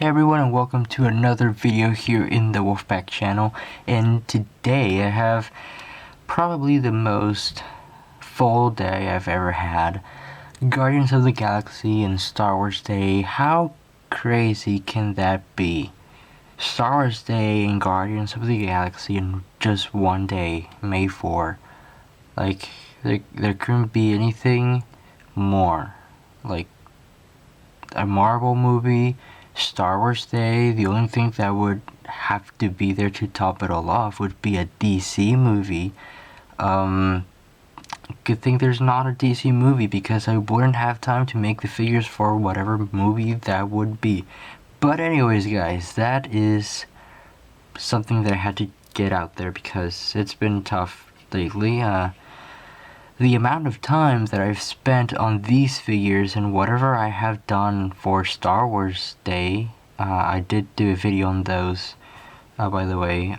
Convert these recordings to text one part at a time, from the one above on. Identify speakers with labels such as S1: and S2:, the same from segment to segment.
S1: everyone, and welcome to another video here in the Wolfpack channel. And today I have probably the most full day I've ever had. Guardians of the Galaxy and Star Wars Day. How crazy can that be? Star Wars Day and Guardians of the Galaxy in just one day, May 4. Like, there couldn't be anything more. Like, a Marvel movie, Star Wars Day, the only thing that would have to be there to top it all off would be a DC movie. Good thing there's not a DC movie because I wouldn't have time to make the figures for whatever movie that would be. But anyways, guys, that is something that I had to get out there because it's been tough lately. The amount of time that I've spent on these figures and whatever I have done for Star Wars Day, I did do a video on those, by the way,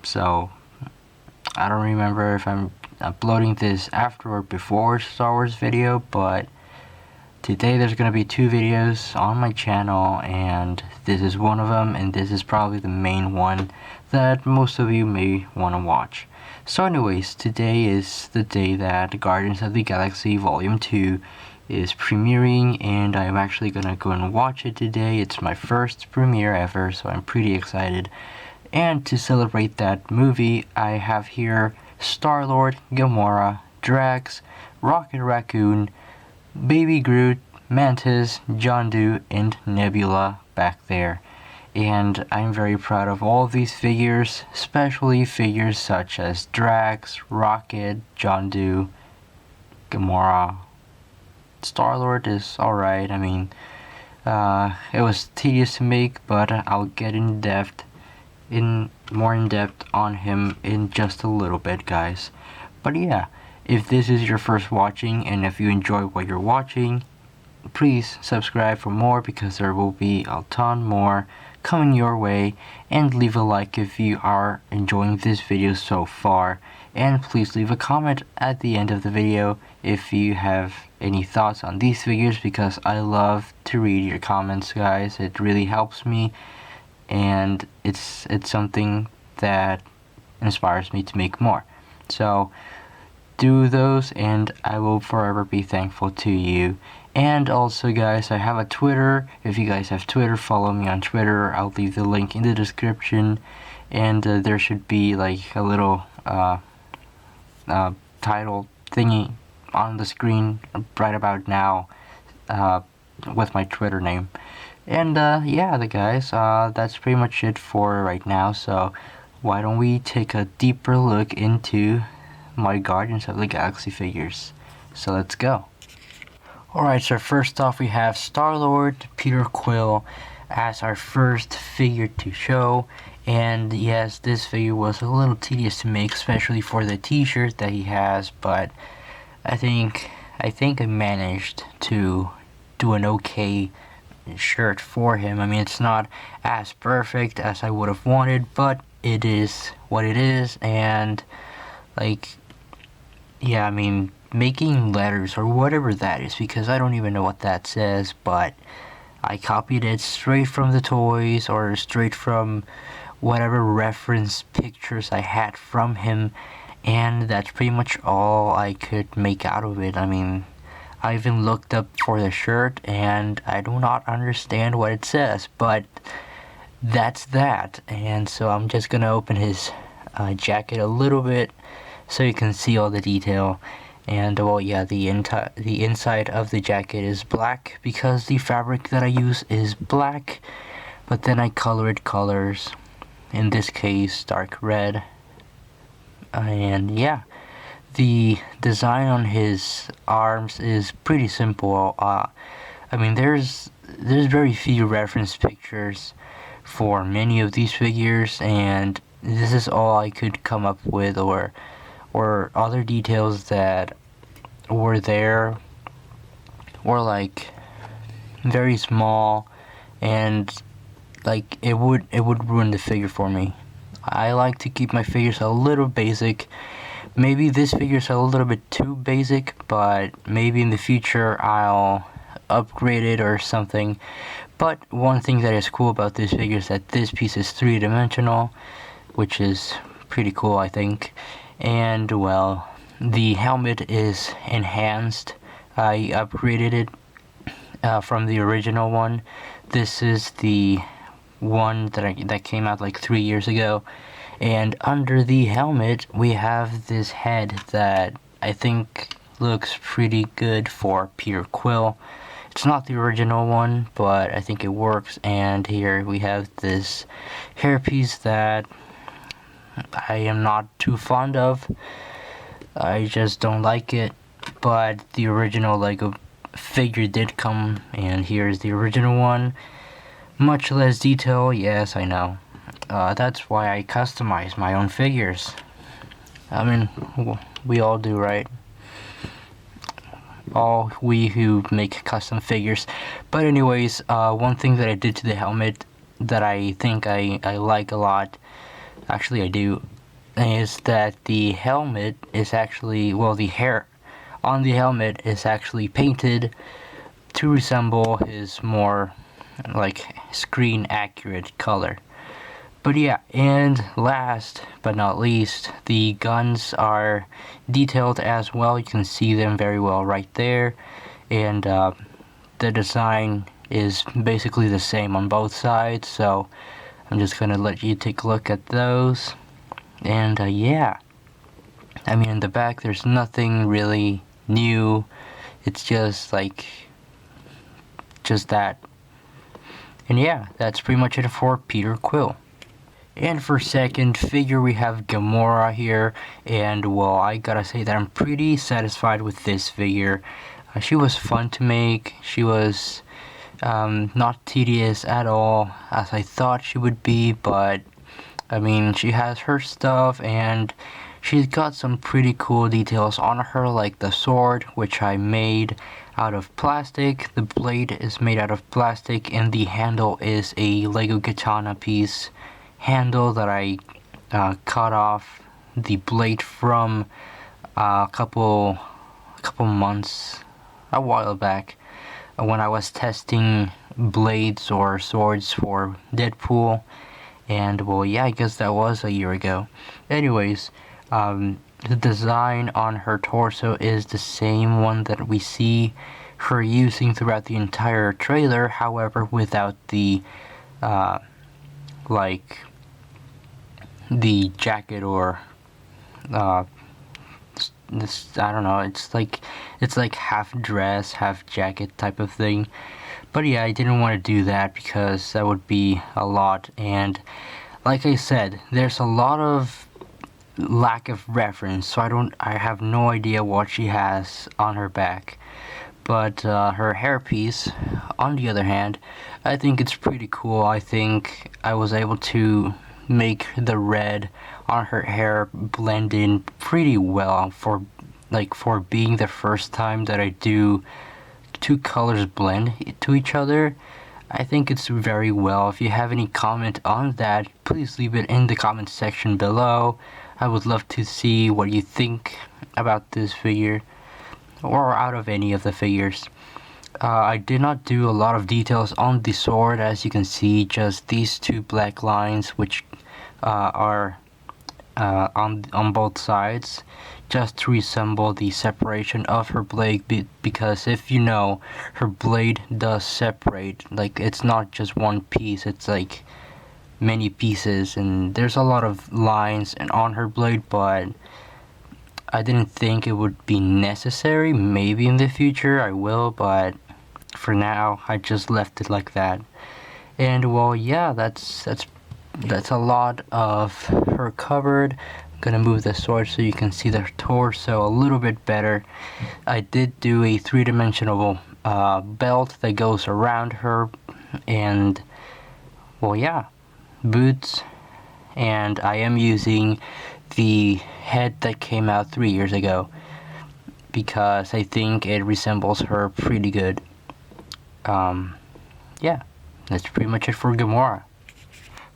S1: so I don't remember if I'm uploading this after or before Star Wars video, but today there's going to be two videos on my channel, and this is one of them, and this is probably the main one that most of you may want to watch. So anyways, today is the day that Guardians of the Galaxy Volume 2 is premiering, and I'm actually gonna go and watch it today. It's my first premiere ever, so I'm pretty excited. And to celebrate that movie, I have here Star-Lord, Gamora, Drax, Rocket Raccoon, Baby Groot, Mantis, Yondu, and Nebula back there. And I'm very proud of all of these figures, especially figures such as Drax, Rocket, Yondu, Gamora. Star-Lord is alright. I mean, it was tedious to make, but I'll get more in depth on him in just a little bit, guys. But yeah, if this is your first watching and if you enjoy what you're watching, please subscribe for more because there will be a ton more coming your way, and leave a like if you are enjoying this video so far, and please leave a comment at the end of the video if you have any thoughts on these figures, because I love to read your comments, guys. It really helps me, and it's something that inspires me to make more. So do those, and I will forever be thankful to you. And also, guys, I have a Twitter. If you guys have Twitter, follow me on Twitter. I'll leave the link in the description, and there should be like a little title thingy on the screen right about now with my Twitter name. And yeah, guys, that's pretty much it for right now. So why don't we take a deeper look into my Guardians of the Galaxy figures? So let's go. Alright, so first off we have Star-Lord, Peter Quill, as our first figure to show. And yes, this figure was a little tedious to make, especially for the t-shirt that he has, but I think I managed to do an okay shirt for him. I mean, it's not as perfect as I would have wanted, but it is what it is. And like, yeah, I mean, making letters or whatever that is, because I don't even know what that says, but I copied it straight from the toys or straight from whatever reference pictures I had from him, and that's pretty much all I could make out of it. I mean, I even looked up for the shirt and I do not understand what it says, but that's that. And so I'm just gonna open his jacket a little bit so you can see all the detail. And well, yeah, the inside of the jacket is black because the fabric that I use is black, but then I colored colors, in this case dark red. And yeah, the design on his arms is pretty simple. I mean, there's very few reference pictures for many of these figures, and this is all I could come up with, or other details that were there were like very small, and like it would ruin the figure for me. I like to keep my figures a little basic. Maybe this figure's a little bit too basic, but maybe in the future I'll upgraded or something. But one thing that is cool about this figure is that this piece is three-dimensional, which is pretty cool, I think. And well, the helmet is enhanced. I upgraded it from the original one. This is the one that came out like 3 years ago. And under the helmet, we have this head that I think looks pretty good for Peter Quill. It's not the original one, but I think it works. And here we have this hairpiece that I am not too fond of. I just don't like it. But the original Lego figure did come, and here's the original one. Much less detail, yes, I know. That's why I customize my own figures. I mean, we all do, right? All we who make custom figures. But anyways, one thing that I did to the helmet that I think I like a lot, actually I do, is that the helmet is actually, well, the hair on the helmet is actually painted to resemble his more like screen accurate color. But yeah, and last but not least, the guns are detailed as well. You can see them very well right there. And the design is basically the same on both sides. So I'm just going to let you take a look at those. And yeah, I mean, in the back, there's nothing really new. It's just like, just that. And yeah, that's pretty much it for Peter Quill. And for second figure, we have Gamora here, and well, I gotta say that I'm pretty satisfied with this figure. She was fun to make. She was not tedious at all, as I thought she would be, but I mean, she has her stuff, and she's got some pretty cool details on her, like the sword, which I made out of plastic. The blade is made out of plastic, and the handle is a Lego katana piece handle that I cut off the blade from a couple months, a while back, when I was testing blades or swords for Deadpool. And well, yeah, I guess that was a year ago. Anyways, the design on her torso is the same one that we see her using throughout the entire trailer, however without the like the jacket or this, I don't know, it's like half dress, half jacket type of thing. But yeah, I didn't want to do that because that would be a lot, and like I said, there's a lot of lack of reference, so I have no idea what she has on her back. But her hairpiece, on the other hand, I think it's pretty cool. I think I was able to make the red on her hair blend in pretty well for being the first time that I do two colors blend to each other. I think it's very well. If you have any comment on that, please leave it in the comment section below. I would love to see what you think about this figure, or out of any of the figures. I did not do a lot of details on the sword, as you can see, just these two black lines which are on both sides, just to resemble the separation of her blade, because if you know, her blade does separate, like it's not just one piece, it's like many pieces, and there's a lot of lines on her blade, but I didn't think it would be necessary. Maybe in the future I will, but for now I just left it like that. And well, yeah, that's a lot of her covered. I'm gonna move the sword so you can see the torso a little bit better. I did do a three-dimensional belt that goes around her, and well, yeah, boots, and I am using the head that came out 3 years ago because I think it resembles her pretty good. Yeah, that's pretty much it for Gamora.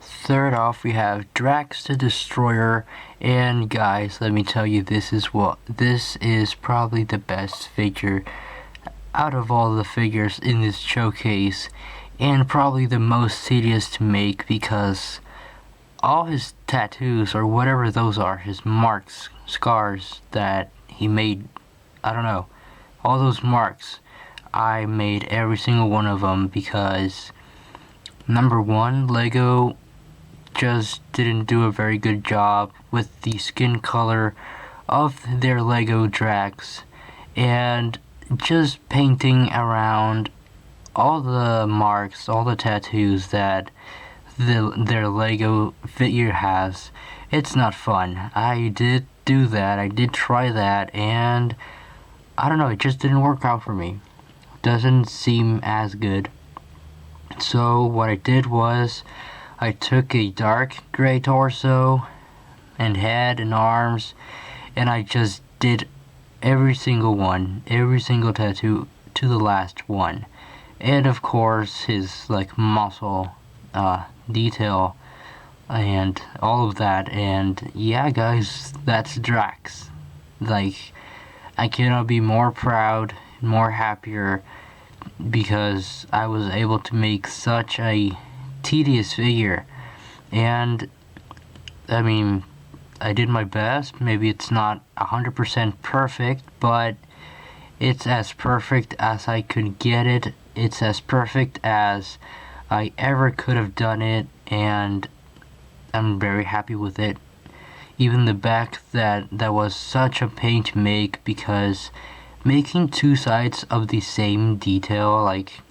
S1: Third off, we have Drax the Destroyer, and guys, let me tell you, this is probably the best figure out of all the figures in this showcase, and probably the most tedious to make because all his tattoos, or whatever those are, his marks, scars that he made, I don't know, all those marks, I made every single one of them because, number one, Lego just didn't do a very good job with the skin color of their Lego Drax, and just painting around all the marks, all the tattoos that their Lego figure has. It's not fun. I did do that, I did try that, and I don't know, it just didn't work out for me. Doesn't seem as good. So what I did was I took a dark gray torso and head and arms, and I just did every single one, every single tattoo to the last one. And of course his like muscle detail and all of that. And yeah guys, that's Drax. Like, I cannot be more proud, more happier, because I was able to make such a tedious figure. And I mean, I did my best. Maybe it's not 100% perfect, but it's as perfect as I could get it. It's as perfect as I ever could have done it, and I'm very happy with it. Even the back that was such a pain to make, because making two sides of the same detail, like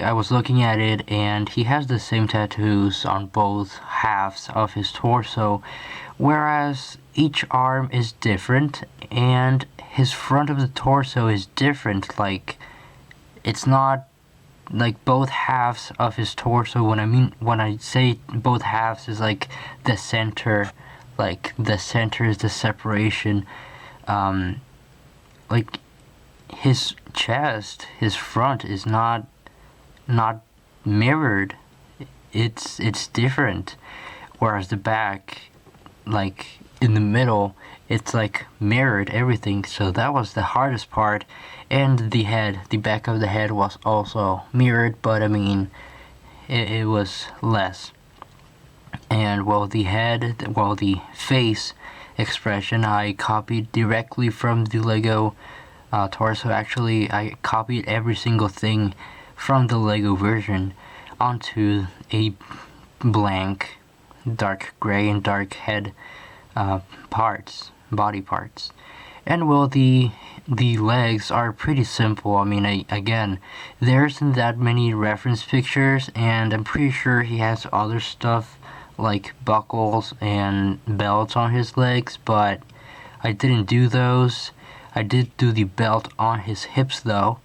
S1: I was looking at it and he has the same tattoos on both halves of his torso, whereas each arm is different and his front of the torso is different. Like, it's not like both halves of his torso. When I say both halves, is like the center, like the center is the separation. Like his chest, his front is not mirrored. It's different. Whereas the back, like in the middle, it's like mirrored everything. So that was the hardest part. And the head, the back of the head was also mirrored, but I mean, it was less. And well, the face expression, I copied directly from the Lego torso. Actually, I copied every single thing from the Lego version onto a blank dark gray and dark head body parts. And well, the legs are pretty simple. I mean, again, there isn't that many reference pictures, and I'm pretty sure he has other stuff like buckles and belts on his legs, but I didn't do those. I did do the belt on his hips though,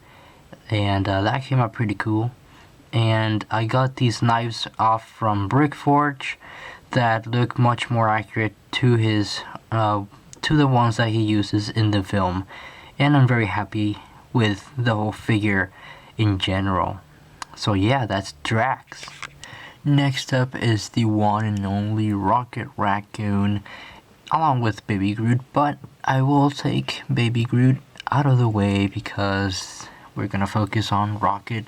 S1: and that came out pretty cool. And I got these knives off from Brickforge that look much more accurate to his to the ones that he uses in the film, and I'm very happy with the whole figure in general. So yeah, that's Drax. Next up is the one and only Rocket Raccoon, along with Baby Groot, but I will take Baby Groot out of the way because we're gonna focus on Rocket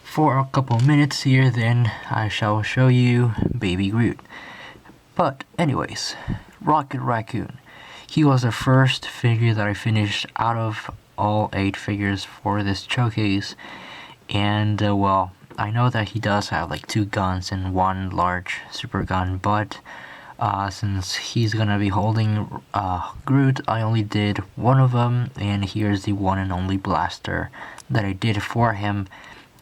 S1: for a couple minutes here, then I shall show you Baby Groot. But anyways, Rocket Raccoon. He was the first figure that I finished out of all 8 figures for this showcase, and well, I know that he does have like 2 guns and 1 large super gun, but since he's gonna be holding Groot, I only did one of them, and here's the one and only blaster that I did for him,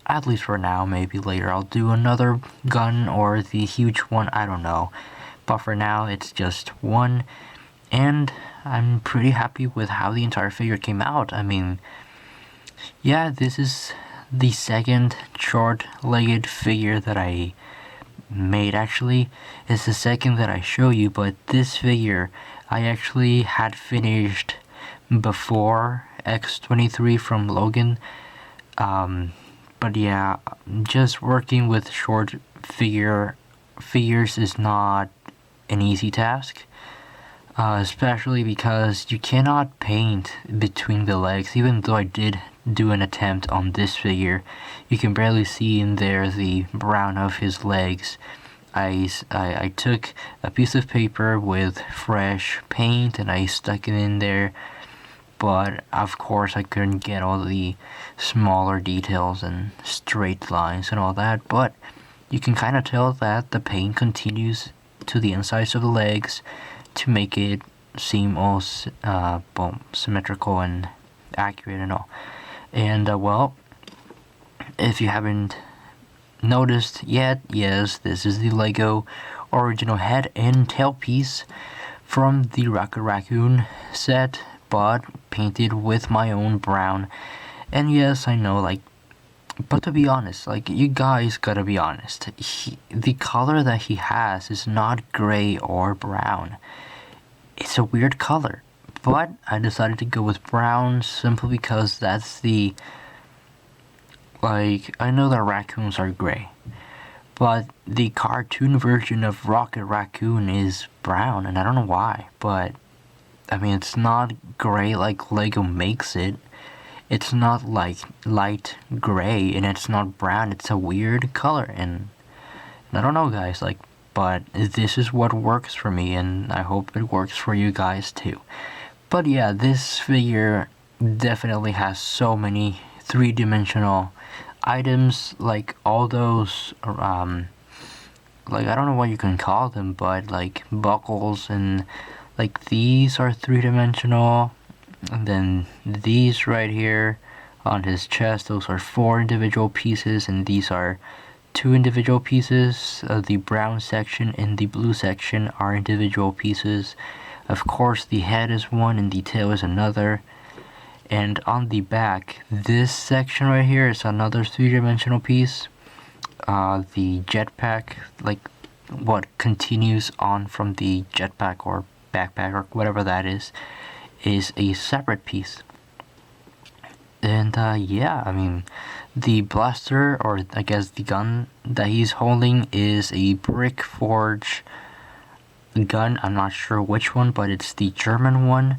S1: at least for now. Maybe later I'll do another gun or the huge one, I don't know, but for now it's just one, and I'm pretty happy with how the entire figure came out. I mean, yeah, this is the second short-legged figure that I made. Actually, it's the second that I show you, but this figure I actually had finished before X-23 from Logan. But yeah, just working with short figures is not an easy task. especially because you cannot paint between the legs. Even though I did do an attempt on this figure, you can barely see in there the brown of his legs. I took a piece of paper with fresh paint and I stuck it in there, but of course I couldn't get all the smaller details and straight lines and all that. But you can kind of tell that the paint continues to the insides of the legs to make it seem all symmetrical and accurate and all. And well, if you haven't noticed yet, yes, this is the Lego original head and tail piece from the Rocket Raccoon set, but painted with my own brown. And yes, I know, like, but to be honest, like, you guys gotta be honest, the color that he has is not gray or brown. It's a weird color, but I decided to go with brown simply because that's the, like, I know that raccoons are gray, but the cartoon version of Rocket Raccoon is brown, and I don't know why, but I mean, it's not gray like Lego makes it. It's not like light gray, and it's not brown. It's a weird color, and I don't know, guys, like, but this is what works for me, and I hope it works for you guys too. But yeah, this figure definitely has so many three-dimensional items, like all those, like, I don't know what you can call them, but like buckles, and like these are three-dimensional, and then these right here on his chest, those are 4 individual pieces, and these are 2 individual pieces. The brown section and the blue section are individual pieces. Of course, the head is one and the tail is another. And on the back, this section right here is another 3-dimensional piece. The jetpack, like what continues on from the jetpack or backpack or whatever that is a separate piece. And yeah, I mean, the blaster, or I guess the gun that he's holding, is a brick forge gun. I'm not sure which one, but it's the German one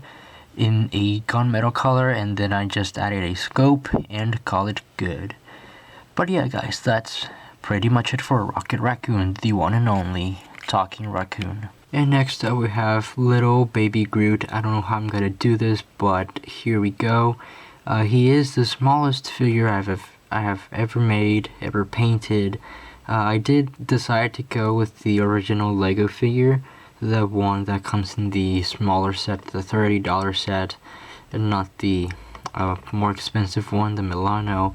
S1: in a gunmetal color, and then I just added a scope and call it good. But yeah, guys, that's pretty much it for Rocket Raccoon, the one and only talking raccoon. And next up we have little baby Groot. I don't know how I'm gonna do this, but here we go. He is the smallest figure I have ever made, ever painted. I did decide to go with the original Lego figure, the one that comes in the smaller set, the $30 set, and not the more expensive one, the Milano.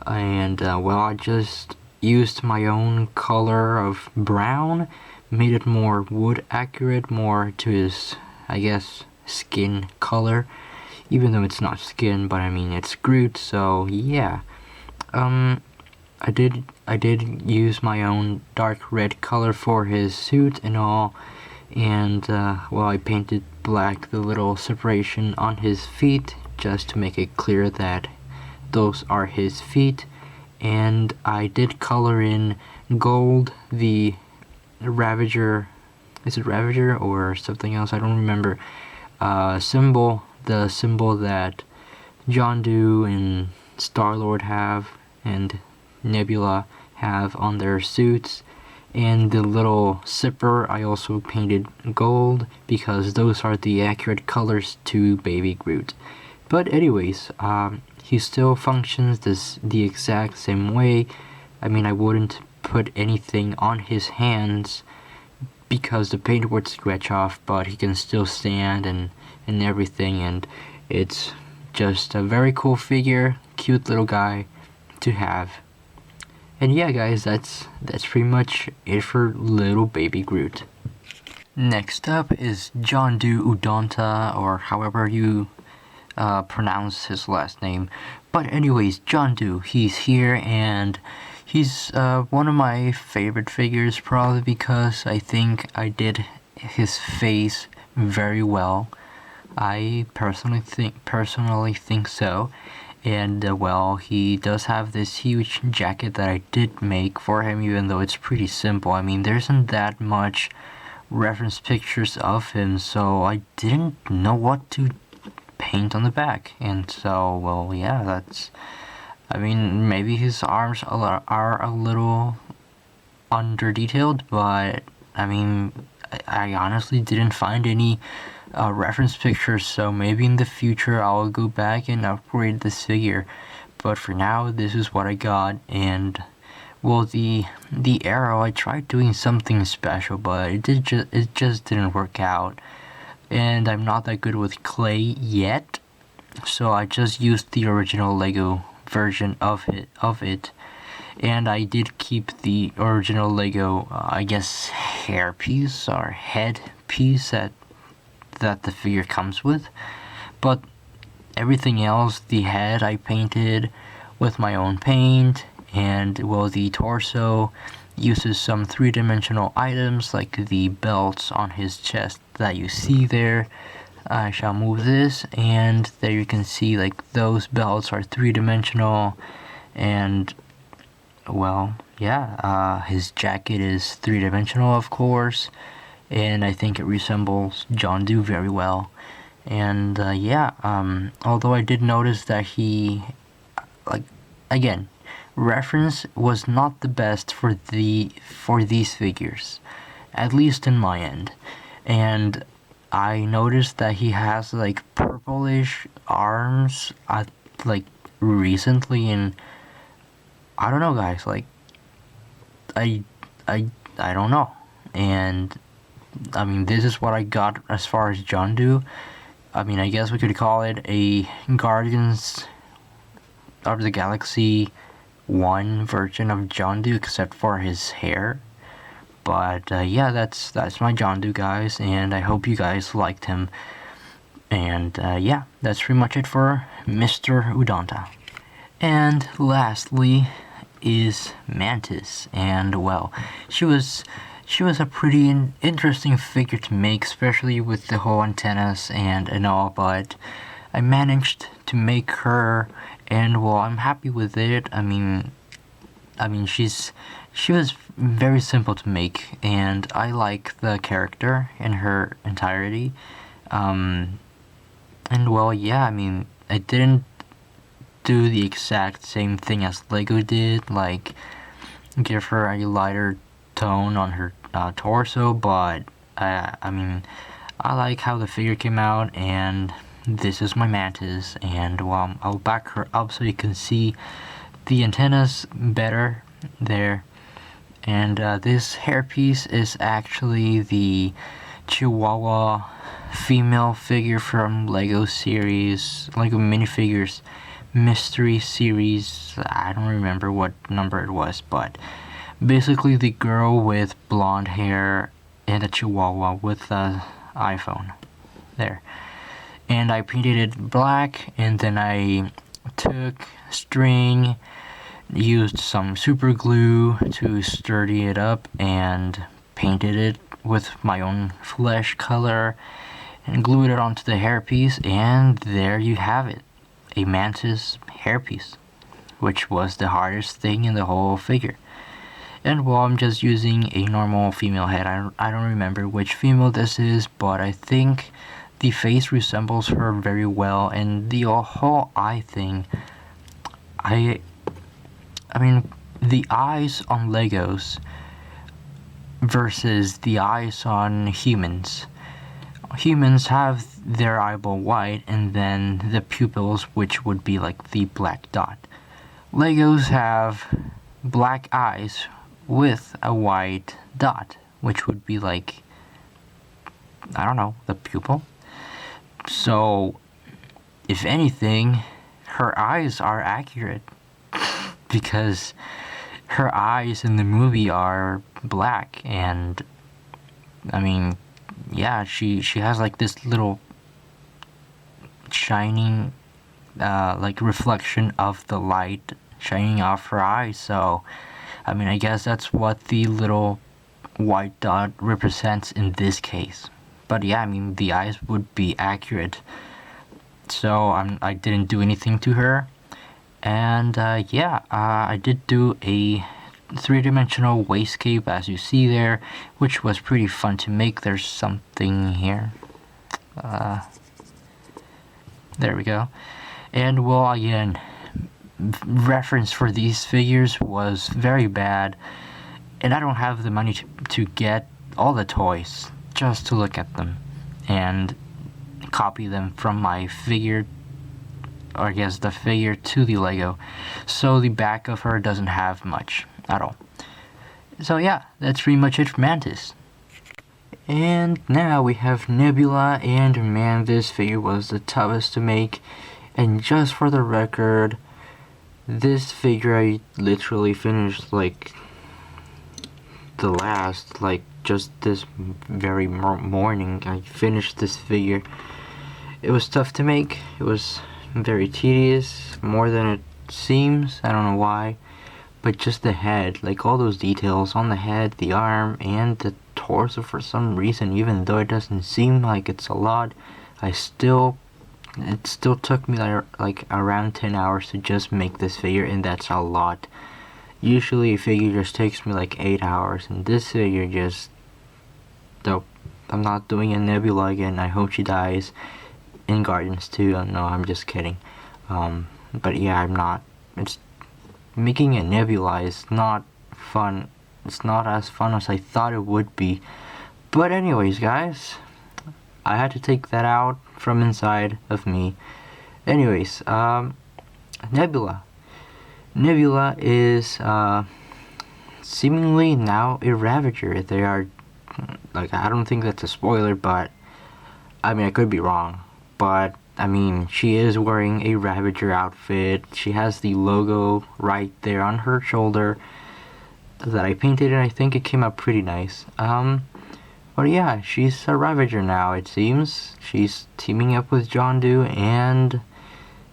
S1: And well, I just used my own color of brown, made it more wood accurate, more to his, I guess, skin color, even though it's not skin, but I mean it's Groot, so yeah. I did use my own dark red color for his suit and all, and well, I painted black the little separation on his feet just to make it clear that those are his feet. And I did color in gold the Ravager, is it Ravager or something else, I don't remember, symbol, the symbol that John Doe and Star-Lord have and Nebula have on their suits. And the little zipper I also painted gold because those are the accurate colors to Baby Groot. But anyways, he still functions the exact same way. I mean, I wouldn't put anything on his hands because the paint would scratch off, but he can still stand and everything, and it's just a very cool figure, cute little guy to have. And yeah, guys, that's pretty much it for little baby Groot. Next up is John Doe Udonta, or however you pronounce his last name. But anyways, John Doe, he's here, and he's one of my favorite figures, probably because I think I did his face very well. I personally think so. And well, he does have this huge jacket that I did make for him, even though it's pretty simple. I mean, there isn't that much reference pictures of him, so I didn't know what to paint on the back. And so, well, yeah, that's, I mean, maybe his arms are a little under detailed, but I mean, I honestly didn't find any reference pictures, so maybe in the future I'll go back and upgrade this figure. But for now, this is what I got. And well, the arrow, I tried doing something special, but it just didn't work out. And I'm not that good with clay yet, so I just used the original Lego version of it. And I did keep the original Lego, I guess, hair piece or head piece that the figure comes with. But everything else, the head I painted with my own paint, and well, the torso uses some three-dimensional items like the belts on his chest that you see there. I shall move this, and there you can see like those belts are three-dimensional. And well, yeah, his jacket is three-dimensional, of course, and I think it resembles John Doe very well. And yeah, although I did notice that he, like, again, reference was not the best for these figures, at least in my end. And I noticed that he has like purplish arms like recently, and I don't know, guys, like I don't know. And I mean, this is what I got as far as John Doe. I mean, I guess we could call it a Guardians of the Galaxy 1 version of John Doe, except for his hair. But yeah, that's my John Doe, guys, and I hope you guys liked him. And yeah, that's pretty much it for Mr. Udonta. And lastly is Mantis, and well, she was a pretty interesting figure to make, especially with the whole antennas and all, but I managed to make her, and well, I'm happy with it. I mean she was very simple to make, and I like the character in her entirety. And well, yeah, I mean, I didn't do the exact same thing as Lego did, like give her a lighter tone on her torso, but I mean, I like how the figure came out, and this is my Mantis. And well, I'll back her up so you can see the antennas better there. And this hairpiece is actually the Chihuahua female figure from Lego Minifigures Mystery Series. I don't remember what number it was, but basically the girl with blonde hair and a Chihuahua with an iPhone there. And I painted it black, and then I took string, used some super glue to sturdy it up, and painted it with my own flesh color and glued it onto the hairpiece, and there you have it, a Mantis hairpiece, which was the hardest thing in the whole figure. And well, I'm just using a normal female head. I don't remember which female this is, but I think the face resembles her very well, and the whole eye thing, I mean, the eyes on Legos versus the eyes on humans. Humans have their eyeball white, and then the pupils, which would be like the black dot. Legos have black eyes with a white dot, which would be like, I don't know, the pupil. So, if anything, her eyes are accurate, because her eyes in the movie are black, and I mean, yeah, she has like this little shining like reflection of the light shining off her eyes. So I mean, I guess that's what the little white dot represents in this case. But yeah, I mean, the eyes would be accurate. So I didn't do anything to her. And yeah, I did do a three-dimensional waistcape, as you see there, which was pretty fun to make. There's something here. There we go. And well, again, reference for these figures was very bad, and I don't have the money to get all the toys just to look at them and copy them from my figure, or I guess the figure, to the Lego. So the back of her doesn't have much at all. So yeah, that's pretty much it for Mantis. And now we have Nebula, and man, this figure was the toughest to make. And just for the record, this figure I literally finished like just this very morning. I finished this figure. It was tough to make. It was very tedious, more than it seems. I don't know why, but just the head, like all those details on the head, the arm, and the torso, for some reason, even though it doesn't seem like it's a lot, it still took me like around 10 hours to just make this figure, and that's a lot. Usually a figure just takes me like 8 hours, and this figure just, nope. I'm not doing a Nebula again. I hope she dies in Guardians 2. No, I'm just kidding. But yeah, I'm not. It's making a Nebula is not fun. It's not as fun as I thought it would be. But anyways, guys, I had to take that out from inside of me. Anyways, Nebula. Nebula is seemingly now a Ravager. They are, like, I don't think that's a spoiler, but I mean, I could be wrong. But I mean, she is wearing a Ravager outfit. She has the logo right there on her shoulder that I painted, and I think it came out pretty nice. But yeah, she's a Ravager now, it seems. She's teaming up with John Doe, and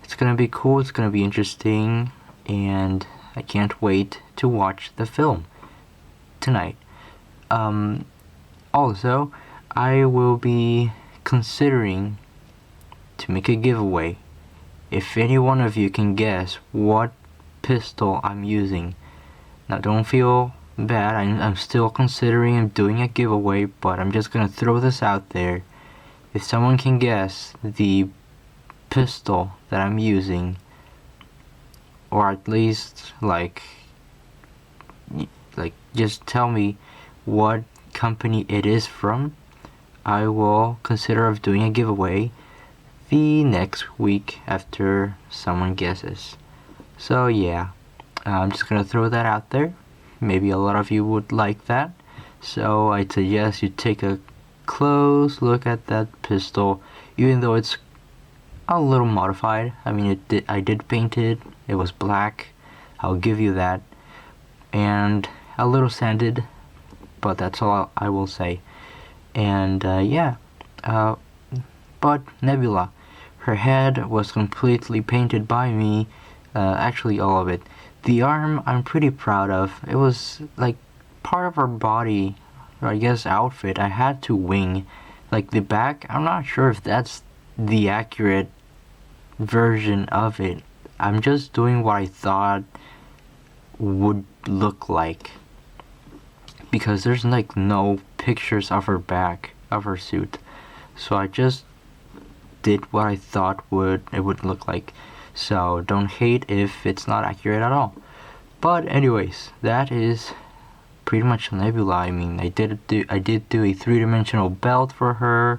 S1: it's gonna be cool. It's gonna be interesting, and I can't wait to watch the film tonight. Also, I will be considering to make a giveaway. If any one of you can guess what pistol I'm using. Now, don't feel bad. I'm still considering doing a giveaway, but I'm just gonna throw this out there. If someone can guess the pistol that I'm using, or at least like just tell me what company it is from, I will consider of doing a giveaway the next week after someone guesses. So yeah, I'm just gonna throw that out there. Maybe a lot of you would like that, so I suggest you take a close look at that pistol, even though it's a little modified. I mean, I did paint it. It was black, I'll give you that, and a little sanded, but that's all I will say. And yeah, but Nebula, her head was completely painted by me, actually all of it. The arm I'm pretty proud of. It was like part of her body, or I guess outfit, I had to wing. Like the back, I'm not sure if that's the accurate version of it. I'm just doing what I thought would look like, because there's like no pictures of her back, of her suit, so I just did what I thought it would look like. So don't hate if it's not accurate at all. But anyways, that is pretty much Nebula. I mean, I did do a three-dimensional belt for her.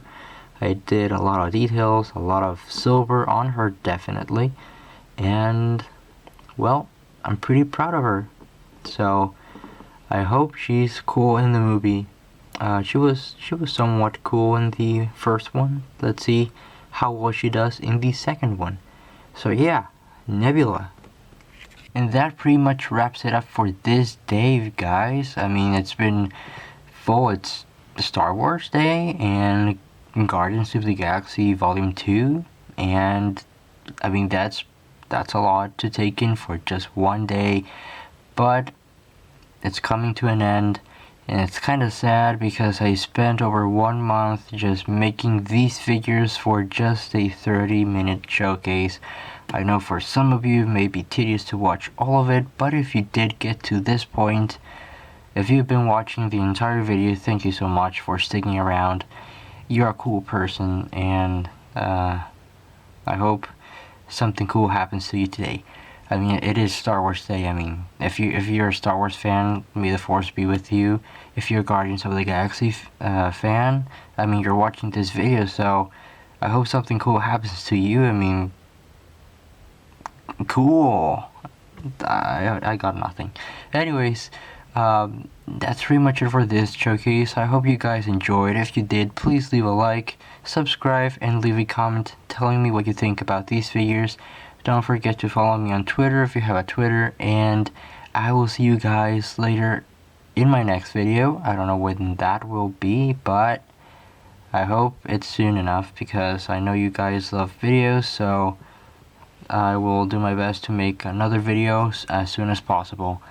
S1: I did a lot of details, a lot of silver on her, definitely, and well, I'm pretty proud of her. So I hope she's cool in the movie. She was somewhat cool in the first one. Let's see how well she does in the second one. So yeah, Nebula. And that pretty much wraps it up for this day, guys. I mean, it's been full. It's Star Wars Day and Guardians of the Galaxy Volume 2. And I mean, that's a lot to take in for just one day. But it's coming to an end. And it's kind of sad because I spent over 1 month just making these figures for just a 30-minute showcase. I know for some of you it may be tedious to watch all of it, but if you did get to this point, if you've been watching the entire video, thank you so much for sticking around. You're a cool person, and I hope something cool happens to you today. I mean, it is Star Wars Day. I mean, if you're a Star Wars fan, may the Force be with you. If you're a Guardians of the Galaxy fan, I mean, you're watching this video, so I hope something cool happens to you. I mean, cool. I got nothing. Anyways, that's pretty much it for this showcase. I hope you guys enjoyed. If you did, please leave a like, subscribe, and leave a comment telling me what you think about these figures. Don't forget to follow me on Twitter if you have a Twitter, and I will see you guys later in my next video. I don't know when that will be, but I hope it's soon enough because I know you guys love videos, so I will do my best to make another video as soon as possible.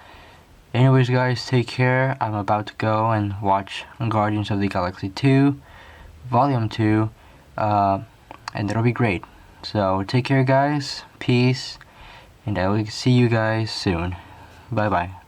S1: Anyways guys, take care. I'm about to go and watch Guardians of the Galaxy 2, Volume 2, and it'll be great. So take care guys, peace, and I will see you guys soon. Bye bye.